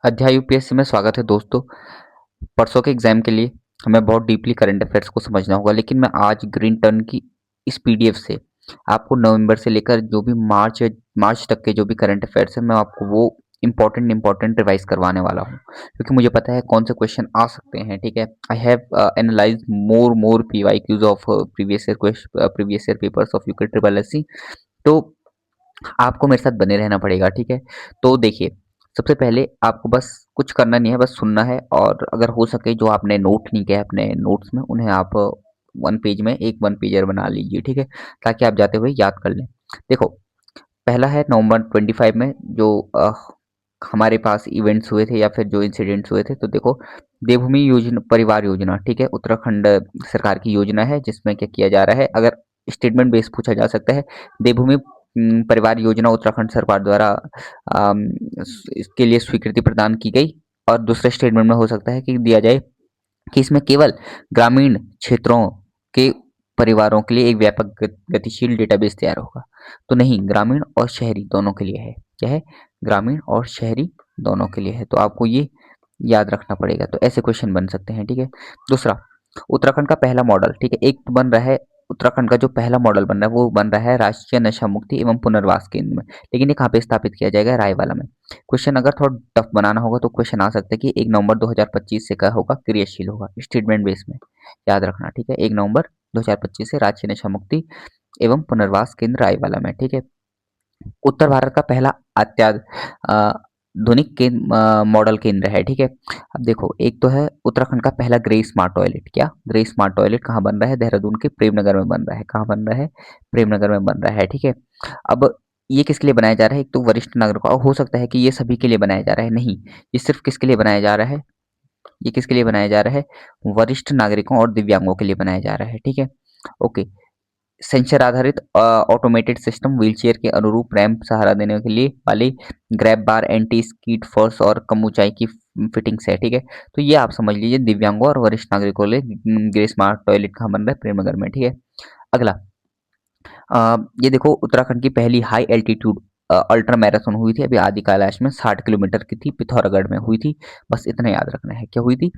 अध्याय यूपीएससी में स्वागत है दोस्तों। परसों के एग्जाम के लिए हमें बहुत डीपली करंट अफेयर्स को समझना होगा, लेकिन मैं आज ग्रीन टर्न की इस पीडीएफ से आपको नवंबर से लेकर जो भी मार्च तक के जो भी करंट अफेयर्स है, मैं आपको वो इंपॉर्टेंट रिवाइज करवाने वाला हूँ, क्योंकि मुझे पता है कौन से क्वेश्चन आ सकते हैं। ठीक है, I have analyse more PYQs of previous year papers of UK triple SC. तो आपको मेरे साथ बने रहना पड़ेगा। ठीक है, तो देखिए, सबसे पहले आपको बस कुछ करना नहीं है, बस सुनना है, और अगर हो सके जो आपने नोट नहीं किया है अपने नोट्स में, उन्हें आप वन पेज में एक वन पेजर बना लीजिए। ठीक है, ताकि आप जाते हुए याद कर लें। देखो, पहला है नवंबर 25 में जो हमारे पास इवेंट्स हुए थे या फिर जो इंसिडेंट्स हुए थे। तो देखो, देवभूमि योजना परिवार योजना, ठीक है, उत्तराखंड सरकार की योजना है, जिसमें क्या किया जा रहा है, अगर स्टेटमेंट बेस पूछा जा सकता है। देवभूमि परिवार योजना उत्तराखंड सरकार द्वारा इसके लिए स्वीकृति प्रदान की गई। और दूसरे स्टेटमेंट में हो सकता है कि दिया जाए कि इसमें केवल ग्रामीण क्षेत्रों के परिवारों के लिए एक व्यापक गतिशील डेटाबेस तैयार होगा। तो नहीं, ग्रामीण और शहरी दोनों के लिए है। क्या है? ग्रामीण और शहरी दोनों के लिए है। तो आपको ये याद रखना पड़ेगा। तो ऐसे क्वेश्चन बन सकते हैं। ठीक है, दूसरा, उत्तराखंड का पहला मॉडल। ठीक है, एक तो बन रहा है उत्तराखंड का जो पहला मॉडल बन रहा है वो बन रहा है राष्ट्रीय नशा मुक्ति एवं पुनर्वास केंद्र में। लेकिन ये कहाँ पे स्थापित किया जाएगा? रायवाला में। क्वेश्चन अगर थोड़ा टफ बनाना होगा तो क्वेश्चन आ सकता है कि 1 नवंबर 2025 से क्या होगा? क्रियाशील होगा, स्टेटमेंट बेस में। याद रखना। ठीक है, 1 नवंबर 2025 से राष्ट्रीय नशा मुक्ति एवं पुनर्वास केंद्र रायवाला में। ठीक है, उत्तर भारत का पहला अत्याधुनिक मॉडल केंद्र है। ठीक है, अब देखो, एक तो है उत्तराखंड का पहला ग्रे स्मार्ट टॉयलेट। क्या ग्रे स्मार्ट टॉयलेट कहाँ बन रहा है? देहरादून के प्रेमनगर में बन रहा है। कहाँ बन रहा है? प्रेमनगर में बन रहा है। ठीक है, अब ये किसके लिए बनाया जा रहा है? एक तो वरिष्ठ नागरिकों, और हो सकता है कि ये सभी के लिए बनाया जा रहा है। नहीं, ये सिर्फ किसके लिए बनाया जा रहा है? ये किसके लिए बनाया जा रहा है? वरिष्ठ नागरिकों और दिव्यांगों के लिए बनाया जा रहा है। ठीक है, ओके। सेंसर आधारित ऑटोमेटेड सिस्टम, व्हीलचेयर के अनुरूप रैंप सहारा देने के लिए वाली ग्रैब बार, एंटी स्कीड फोर्स और कम ऊंचाई की फिटिंग्स है। ठीक है, तो ये आप समझ लीजिए दिव्यांगों और वरिष्ठ नागरिकों के लिए ग्रे स्मार्ट टॉयलेट कहाँ बन रहा है? प्रेमनगर में। ठीक है, अगला, ये देखो, उत्तराखंड की पहली हाई एल्टीट्यूड अल्ट्रा मैराथन हुई थी अभी आदि कैलाश में, 60 किलोमीटर की थी, पिथौरागढ़ में हुई थी। बस इतना याद रखना है। क्या हुई थी?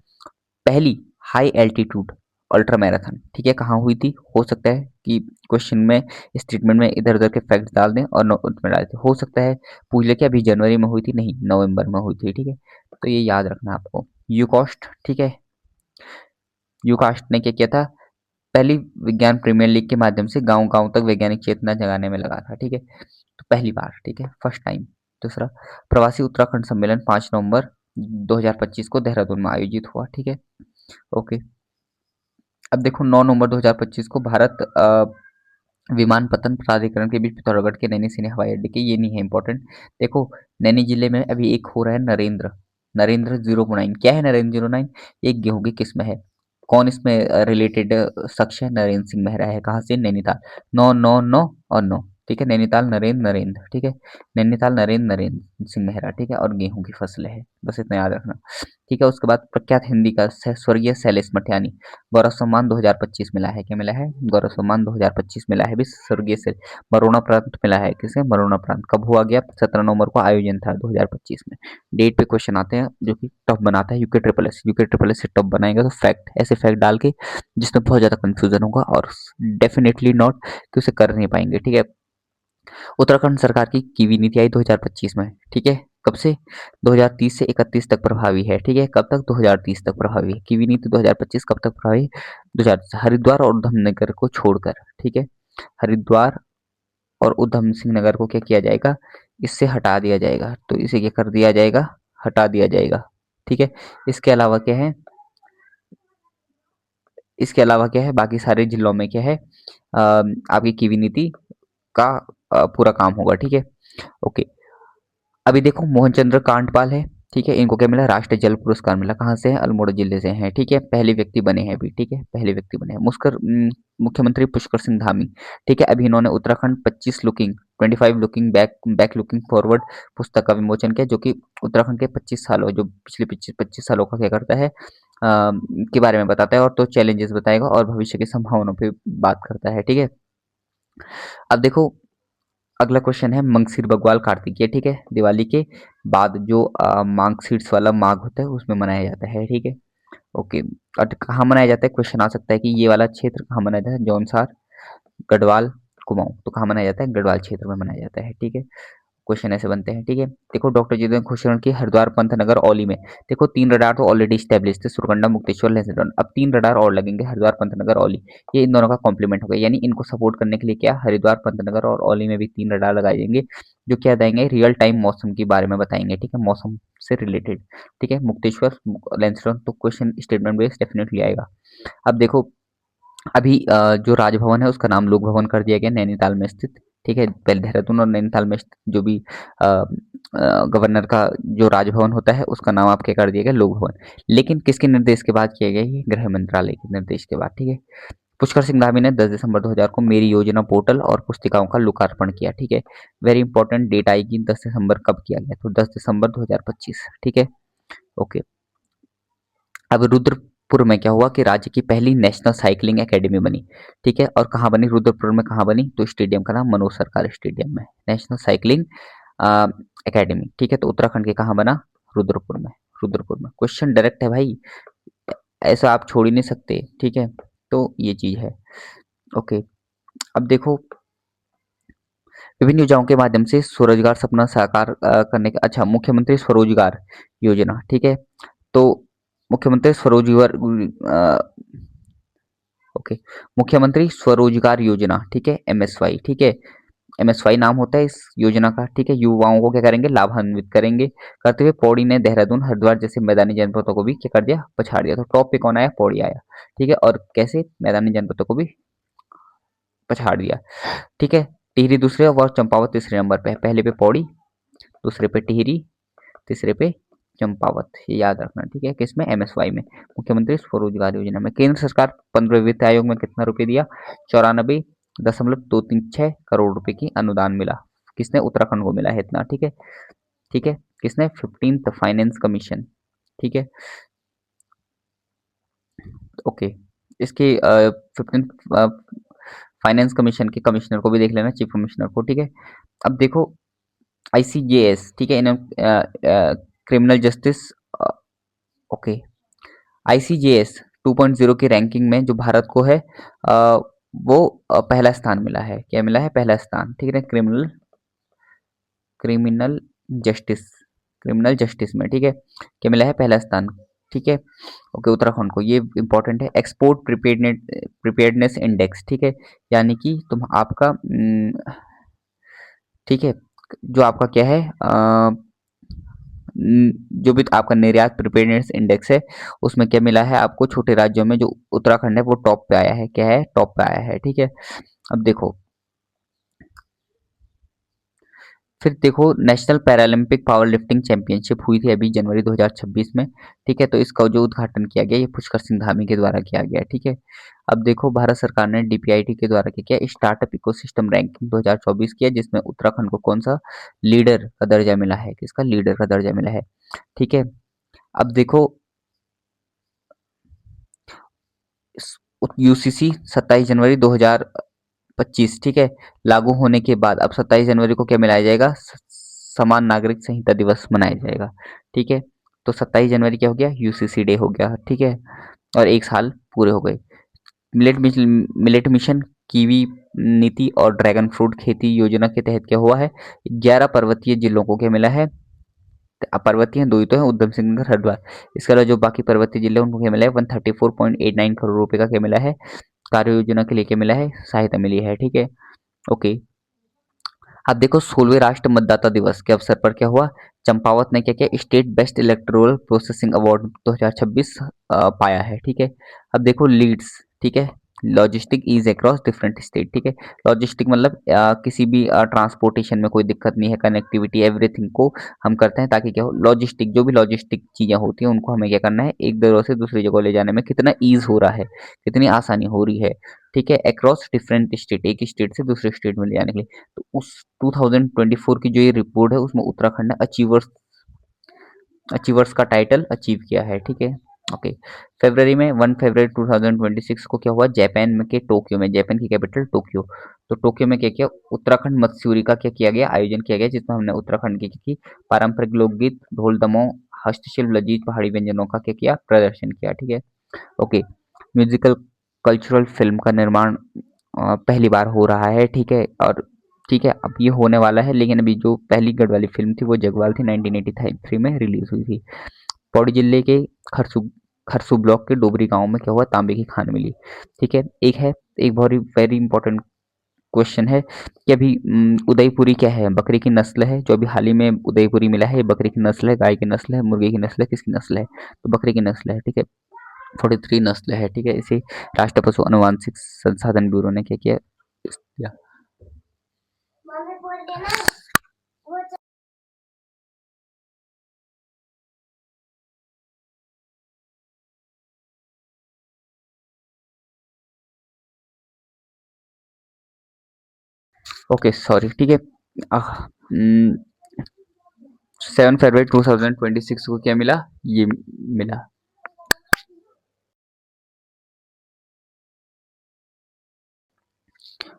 पहली हाई एल्टीट्यूड अल्ट्रा मैराथन। ठीक है, कहाँ हुई थी? हो सकता है कि क्वेश्चन में स्टेटमेंट में इधर उधर के फैक्ट्स डाल दें और उसमें डाल दें। हो सकता है पूछ ले कि अभी जनवरी में हुई थी, नहीं, नवंबर में हुई थी। ठीक है, तो ये याद रखना है आपको। यूकॉस्ट, ठीक है, यूकास्ट ने क्या किया था? पहली विज्ञान प्रीमियर लीग के माध्यम से गांव गांव तक वैज्ञानिक चेतना जगाने में लगा था। ठीक है, तो पहली बार, ठीक है, फर्स्ट टाइम। दूसरा, प्रवासी उत्तराखंड सम्मेलन 5 नवंबर 2025 को देहरादून में आयोजित हुआ। ठीक है, ओके। अब देखो, 9 नवंबर 2025 को भारत विमानपत्तन प्राधिकरण के बीच पिथौरागढ़ के नैनी सिने हवाई अड्डे के, ये नहीं है इंपॉर्टेंट। देखो, नैनी जिले में अभी एक हो रहा है नरेंद्र नरेंद्र 09। क्या है नरेंद्र 09? एक गेहूं की किस्म है। कौन इसमें रिलेटेड शख्स है? नरेंद्र सिंह मेहरा है। कहाँ से? नैनीताल। 9 9 9 और 9। ठीक है, नैनीताल नरेंद्र। ठीक है, नैनीताल नरेंद्र सिंह मेहरा। ठीक है, और गेहूं की फसल है। बस इतना याद रखना। ठीक है, उसके बाद प्रख्यात हिंदी का स्वर्गीय शैलेश मटियानी, गौरव सम्मान 2025 मिला है। क्या मिला है? गौरव सम्मान 2025 मिला है भी स्वर्गीय से। मरोना प्रांत मिला है। किसे? मरोना प्रांत। कब हुआ गया? 17 नवंबर को आयोजन था 2025 में। डेट पे क्वेश्चन आते हैं जो कि टफ बनाता है यूके ट्रिपल एस से टफ बनाएगा तो फैक्ट, ऐसे फैक्ट डाल के जिसमें बहुत ज्यादा कंफ्यूजन होगा और डेफिनेटली नॉट कि उसे कर नहीं पाएंगे। ठीक है, उत्तराखंड सरकार की कीवी नीति आई 2025 में। ठीक है, कब से? 2030 से 31 तक प्रभावी है। ठीक है, कब तक? 2030 तक प्रभावी है। कीवी नीति 2025 कब तक प्रभावी? 2000 हरिद्वार और उधमनगर को छोड़कर। ठीक है, हरिद्वार और उधम सिंह नगर को क्या किया जाएगा? इससे हटा दिया जाएगा। तो इसे क्या कर दिया जाएगा? हटा दिया जाएगा। ठीक है, इसके अलावा क्या है? इसके अलावा क्या है? बाकी सारे जिलों में क्या है? आपकी कीवी नीति का पूरा काम होगा। ठीक है, ओके। अभी देखो, मोहनचंद्र कांडपाल है। ठीक है, इनको क्या मिला? राष्ट्रीय जल पुरस्कार मिला। कहाँ से है? अल्मोड़ा जिले से हैं। ठीक है, पहले व्यक्ति बने हैं अभी। ठीक है, पहले व्यक्ति बने हैं। मुख्यमंत्री पुष्कर सिंह धामी। ठीक है, अभी इन्होंने Uttarakhand 25 looking back looking forward पुस्तक का विमोचन किया, जो कि उत्तराखंड के 25 सालों, जो पिछले 25 सालों का क्या करता है, के बारे में बताता है, और तो चैलेंजेस बताएगा और भविष्य की संभावनाओं पे बात करता है। ठीक है, अब देखो, अगला क्वेश्चन है मंगसिर बग्वाल कार्तिकीय, ठीक है, दिवाली के बाद जो मार्कशीट्स वाला माघ होता है उसमें मनाया जाता है, ठीक है। ओके। और कहाँ मनाया जाता है, क्वेश्चन आ सकता है कि ये वाला क्षेत्र कहाँ मनाया जाता है, जौनसार, गढ़वाल, कुमाऊं, तो कहाँ मनाया जाता है, गढ़वाल क्षेत्र में मनाया जाता है, ठीक है। क्वेश्चन ऐसे बनते हैं, ठीक है। देखो डॉक्टर जितेंद्र खुशरण की हरिद्वार पंतनगर औली में, देखो 3 रडार तो ऑलरेडी स्टैब्लिश थे, सुरकंडा, मुक्तेश्वर, लहसुन, अब 3 रडार और लगेंगे, हरिद्वार पंतनगर औली। ये इन दोनों का कॉम्प्लीमेंट हो गया, यानी इनको सपोर्ट करने के लिए क्या, हरिद्वार पंतनगर और औली में भी 3 रडार लगाए जाएंगे, जो क्या बताएंगे, रियल टाइम मौसम के बारे में बताएंगे, ठीक है, मौसम से रिलेटेड, ठीक है। मुक्तेश्वर, लैंसडॉन, तो क्वेश्चन स्टेटमेंट बेस्ड डेफिनेटली आएगा। अब देखो अभी जो राजभवन है उसका नाम लोक भवन कर दिया गया नैनीताल में स्थित, ठीक है। पहले देहरादून और नैनीताल में स्थित जो भी गवर्नर का जो राजभवन होता है उसका नाम आपके कर दिया गया लोक भवन, लेकिन किसके निर्देश के बाद किया गया, ये गृह मंत्रालय के निर्देश के बाद, ठीक है। पुष्कर सिंह धामी ने 10 दिसंबर 2000 को मेरी योजना पोर्टल और पुस्तिकाओं का लोकार्पण किया, ठीक है। वेरी इंपॉर्टेंट डेट आएगी, 10 दिसंबर कब किया गया, तो 10 दिसंबर 2025, ठीक है। ओके। अब रुद्रपुर में क्या हुआ कि राज्य की पहली नेशनल साइकिलिंग एकेडमी बनी, ठीक है। और कहाँ बनी, रुद्रपुर में कहाँ बनी, तो स्टेडियम का नाम मनोज सरकार स्टेडियम में नेशनल साइकिलिंग एकेडमी, ठीक है। तो उत्तराखंड के कहाँ बना, रुद्रपुर में, रुद्रपुर में। क्वेश्चन डायरेक्ट है भाई, ऐसा आप छोड़ ही नहीं सकते, ठीक है। तो ये चीज है। ओके। अब देखो विभिन्न योजनाओं के माध्यम से स्वरोजगार सपना साकार करने का, अच्छा, मुख्यमंत्री स्वरोजगार योजना, ठीक है। तो मुख्यमंत्री स्वरोजगार ओके, मुख्यमंत्री स्वरोजगार योजना, ठीक है, एमएसवाई, ठीक है। एमएसवाई नाम होता है इस योजना का, ठीक है। युवाओं को क्या करेंगे, लाभान्वित करेंगे, करते हुए पौड़ी ने देहरादून, हरिद्वार जैसे मैदानी जनपदों को भी क्या कर दिया, पछाड़ दिया। तो टॉप पे कौन आया, पौड़ी आया, ठीक है। और कैसे, मैदानी जनपदों को भी पछाड़ दिया, ठीक है। टिहरी दूसरे और चंपावत तीसरे नंबर पे है, पहले पे पौड़ी, दूसरे पे टिहरी, तीसरे पे चंपावत, ये याद रखना, ठीक है। किसमें, एमएसवाई में, मुख्यमंत्री स्वरोजगार योजना में। केंद्र सरकार 15वें वित्त आयोग में कितना रुपए दिया, 94.236 करोड़ रुपए की अनुदान मिला, किसने, उत्तराखंड को मिला है इतना, ठीक है, ठीक है। किसने, 15th फाइनेंस कमीशन, ठीक है। ओके। इसके 15th फाइनेंस कमीशन के कमिश्नर को भी देख लेना, चीफ कमिश्नर को, ठीक है। अब देखो आईसीजेएस, ठीक है, in criminal justice, okay, ICJS 2.0 की रैंकिंग में जो भारत को है वो पहला स्थान मिला है, क्या मिला है, पहला स्थान, ठीक है। Criminal criminal justice criminal justice में, ठीक है, क्या मिला है, पहला स्थान, ठीक है। ओके, उत्तराखंड को, ये इंपॉर्टेंट है। एक्सपोर्ट प्रिपेयर्डनेस इंडेक्स, ठीक है, यानी कि तुम आपका ठीक है, जो आपका क्या है जो भी आपका निर्यात प्रिपेयर्डनेस इंडेक्स है उसमें क्या मिला है आपको, छोटे राज्यों में जो उत्तराखंड है वो टॉप पे आया है, क्या है, टॉप पे आया है, ठीक है। अब देखो फिर देखो national Paralympic power lifting championship हुई थी अभी जनवरी 2026 में, ठीक है। तो इसका जो उद्घाटन किया गया ये पुष्कर सिंह धामी के द्वारा किया गया, ठीक है। अब देखो भारत सरकार ने डीपीआईटी के द्वारा क्या किया, स्टार्टअप इकोसिस्टम रैंकिंग 2024 किया, जिसमें उत्तराखंड को कौन सा, लीडर का दर्जा मिला है, किसका, लीडर का दर्जा मिला है, ठीक है। अब देखो यूसीसी 27 जनवरी 2025, ठीक है, लागू होने के बाद अब 27 जनवरी को क्या मिलाया जाएगा, समान नागरिक संहिता दिवस मनाया जाएगा, ठीक है। तो 27 जनवरी क्या हो गया, यूसीसी डे हो गया, ठीक है। और एक साल पूरे हो गए। मिलेट मिशन, कीवी नीति और ड्रैगन फ्रूट खेती योजना के तहत क्या हुआ है, 11 पर्वतीय जिलों को क्या मिला है, पर्वतीय दो ही तो है, उधम सिंह नगर, हरिद्वार, इसके अलावा जो बाकी पर्वतीय जिले हैं उनको क्या मिला है, 134.89 करोड़ रुपए का क्या मिला है, कार्य योजना के लिए क्या मिला है, सहायता मिली है, ठीक है। ओके। अब देखो 16वें राष्ट्रीय मतदाता दिवस के अवसर पर क्या हुआ, चंपावत ने क्या किया, state best electoral processing award 2026 पाया है, ठीक है। अब देखो लीड्स, ठीक है, logistic is across different state, ठीक है। लॉजिस्टिक मतलब किसी भी ट्रांसपोर्टेशन में कोई दिक्कत नहीं है, कनेक्टिविटी एवरीथिंग को हम करते हैं ताकि क्या हो, लॉजिस्टिक जो भी लॉजिस्टिक चीजें होती हैं उनको हमें क्या करना है, एक जगह से दूसरी जगह ले जाने में कितना ईज हो रहा है, कितनी आसानी हो रही है, ठीक है, अक्रॉस डिफरेंट स्टेट, एक स्टेट से दूसरे स्टेट में ले जाने के लिए। तो उस 2024 की जो ये रिपोर्ट है उसमें उत्तराखंड ने अचीवर्स अचीवर्स का टाइटल अचीव किया है, ठीक है। ओके। फरवरी में 1 फरवरी 2026 को क्या हुआ, जापान में के टोक्यो में, जापान की कैपिटल टोक्यो, तो टोक्यो में क्या किया, उत्तराखंड मत्स्यूरी का क्या किया गया, आयोजन किया गया, जिसमें हमने उत्तराखंड की पारंपरिक लोकगीत, ढोल दमोह, हस्तशिल्प, लजीज पहाड़ी व्यंजनों का क्या किया, प्रदर्शन किया। ठीक है। ओके। म्यूजिकल कल्चरल फिल्म का निर्माण पहली बार हो रहा है। ठीक है। और ठीक है, अब ये होने वाला है, लेकिन अभी जो पहली गढ़ वाली फिल्म थी वो जगवाल थी, 1983 में रिलीज हुई थी। पौड़ी जिले के खरसू खरसू ब्लॉक के डोबरी गांव में क्या हुआ, तांबे की खान मिली। ठीक है। एक बहुत वेरी इंपॉर्टेंट क्वेश्चन है कि अभी उदयपुरी क्या है, बकरी की नस्ल है, जो अभी हाल ही में उदयपुरी मिला है, ये बकरी की नस्ल है, गाय की नस्ल है, मुर्गी की नस्ल है, किसकी नस्ल है, तो बकरी की नस्ल है। ठीक है। 43 नस्ल है। ठीक है। इसे राष्ट्रीय पशु अनुवांशिक संसाधन ब्यूरो ने क्या किया, दिया। Okay sorry. ठीक है। 7 फरवरी 2026 को क्या मिला, ये मिला।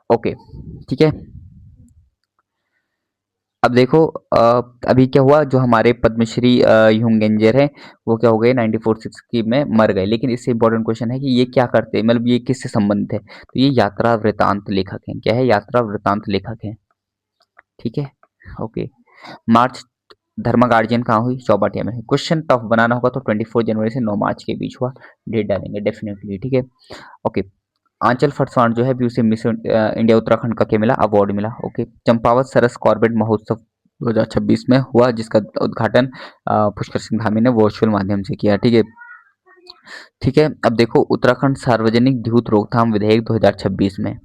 ओके। ठीक है। अब देखो अभी क्या हुआ, जो हमारे पद्मश्री ह्यूंगेंजर हैं वो क्या हो गए, 1946 में मर गए, लेकिन इससे इंपॉर्टेंट क्वेश्चन है कि ये क्या करते हैं, मतलब ये किससे संबंधित है, तो ये यात्रा वृतांत लेखक हैं। क्या है, यात्रा वृतांत लेखक हैं। ठीक है। ओके। मार्च धर्मा गार्जियन कहाँ हुई, चौबाटिया में। क्वेश्चन टफ बनाना होगा तो 24 जनवरी से 9 मार्च के बीच हुआ, डेट डालेंगे डेफिनेटली। ठीक है। ओके। आंचल फरसाण जो है भी उसे मिस इंडिया उत्तराखंड का क्या मिला, अवार्ड मिला। ओके। चंपावत सरस कॉर्बेट महोत्सव 2026 में हुआ, जिसका उद्घाटन पुष्कर सिंह धामी ने वर्चुअल माध्यम से किया। ठीक है। ठीक है। अब देखो उत्तराखंड सार्वजनिक द्यूत रोकथाम विधेयक 2026 में,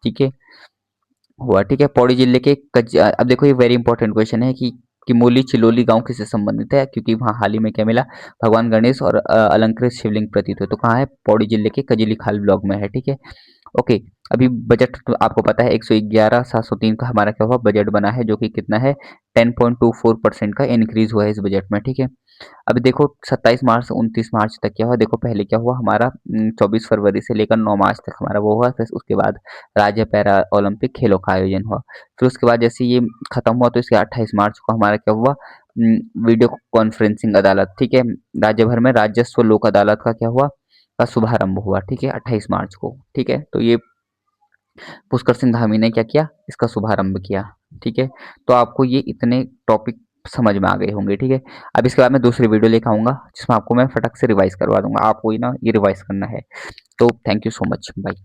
ठीक है, हुआ। ठीक है। पौड़ी जिले के अब देखो ये वेरी इंपॉर्टेंट क्वेश्चन है कि किमोली चिलोली गांव किससे संबंधित है, क्योंकि वहाँ हाल ही में क्या मिला, भगवान गणेश और अलंकृत शिवलिंग प्रतीत हुए, तो कहाँ है, पौड़ी जिले के कजली खाल ब्लॉक में है। ठीक है। ओके। अभी बजट तो आपको पता है 111,703 का हमारा क्या हुआ, बजट बना है, जो कि कितना है, 10.24% का इंक्रीज हुआ है इस बजट में। ठीक है। अभी देखो 27 मार्च से 29 मार्च तक क्या हुआ, देखो पहले क्या हुआ हमारा, 24 फरवरी से लेकर 9 मार्च तक हमारा वो हुआ, फिर उसके बाद राज्य पैरा ओलंपिक खेलों का आयोजन हुआ। फिर उसके बाद जैसे ये खत्म हुआ तो इसके 28 मार्च को हमारा क्या हुआ, वीडियो कॉन्फ्रेंसिंग अदालत। ठीक है। राज्य भर में राजस्व लोक अदालत का क्या हुआ, का शुभारंभ हुआ। ठीक है। 28 मार्च को। ठीक है। तो ये पुष्कर सिंह धामी ने क्या किया, इसका शुभारंभ किया। ठीक है। तो आपको ये इतने टॉपिक समझ में आ गए होंगे। ठीक है। अब इसके बाद मैं दूसरी वीडियो लेकर आऊंगा, जिसमें आपको मैं फटक से रिवाइज करवा दूंगा, आपको ही ना ये रिवाइज करना है। तो thank you so much, bye.